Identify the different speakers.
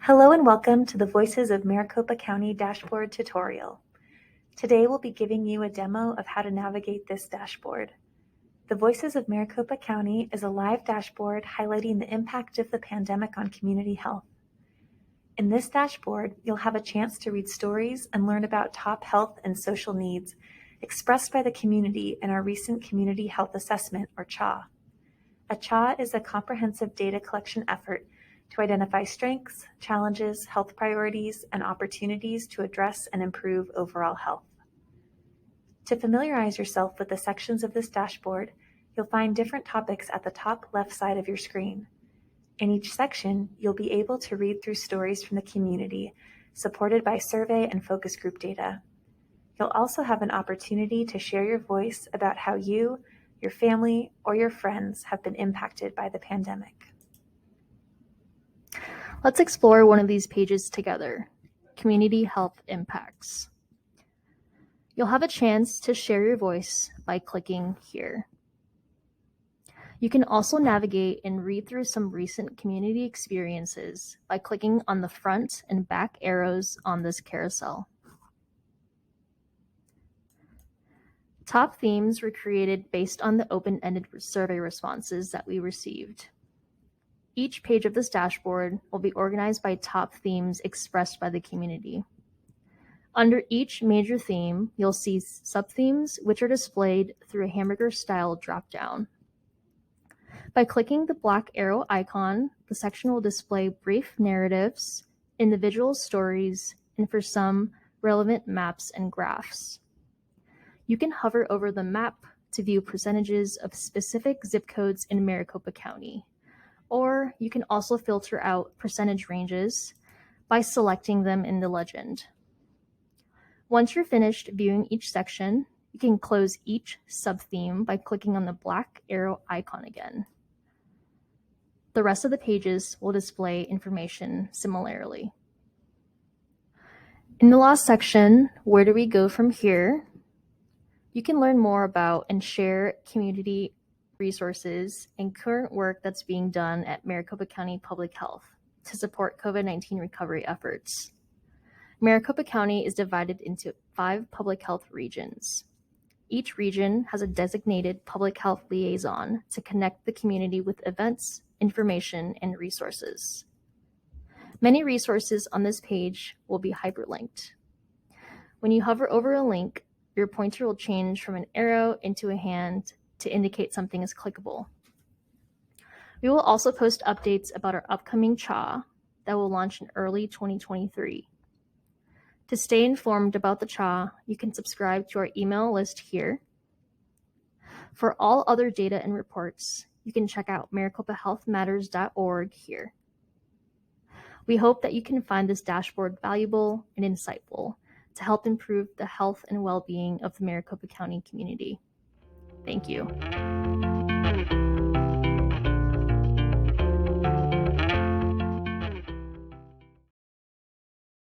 Speaker 1: Hello and welcome to the Voices of Maricopa County dashboard tutorial. Today we'll be giving you a demo of how to navigate this dashboard. The Voices of Maricopa County is a live dashboard highlighting the impact of the pandemic on community health. In this dashboard, you'll have a chance to read stories and learn about top health and social needs expressed by the community in our recent Community Health Assessment, or CHA. A CHA is a comprehensive data collection effort to identify strengths, challenges, health priorities, and opportunities to address and improve overall health. To familiarize yourself with the sections of this dashboard, you'll find different topics at the top left side of your screen. In each section, you'll be able to read through stories from the community, supported by survey and focus group data. You'll also have an opportunity to share your voice about how you, your family, or your friends have been impacted by the pandemic.
Speaker 2: Let's explore one of these pages together, Community Health Impacts. You'll have a chance to share your voice by clicking here. You can also navigate and read through some recent community experiences by clicking on the front and back arrows on this carousel. Top themes were created based on the open-ended survey responses that we received. Each page of this dashboard will be organized by top themes expressed by the community. Under each major theme, you'll see sub-themes, which are displayed through a hamburger-style dropdown. By clicking the black arrow icon, the section will display brief narratives, individual stories, and for some, relevant maps and graphs. You can hover over the map to view percentages of specific zip codes in Maricopa County. Or you can also filter out percentage ranges by selecting them in the legend. Once you're finished viewing each section, you can close each sub-theme by clicking on the black arrow icon again. The rest of the pages will display information similarly. In the last section, where do we go from here? You can learn more about and share community resources and current work that's being done at Maricopa County Public Health to support COVID-19 recovery efforts. Maricopa County is divided into 5 public health regions. Each region has a designated public health liaison to connect the community with events, information, and resources. Many resources on this page will be hyperlinked. When you hover over a link, your pointer will change from an arrow into a hand to indicate something is clickable. We will also post updates about our upcoming CHA that will launch in early 2023. To stay informed about the CHA, you can subscribe to our email list here. For all other data and reports, you can check out maricopahealthmatters.org here. We hope that you can find this dashboard valuable and insightful to help improve the health and well-being of the Maricopa County community. Thank you.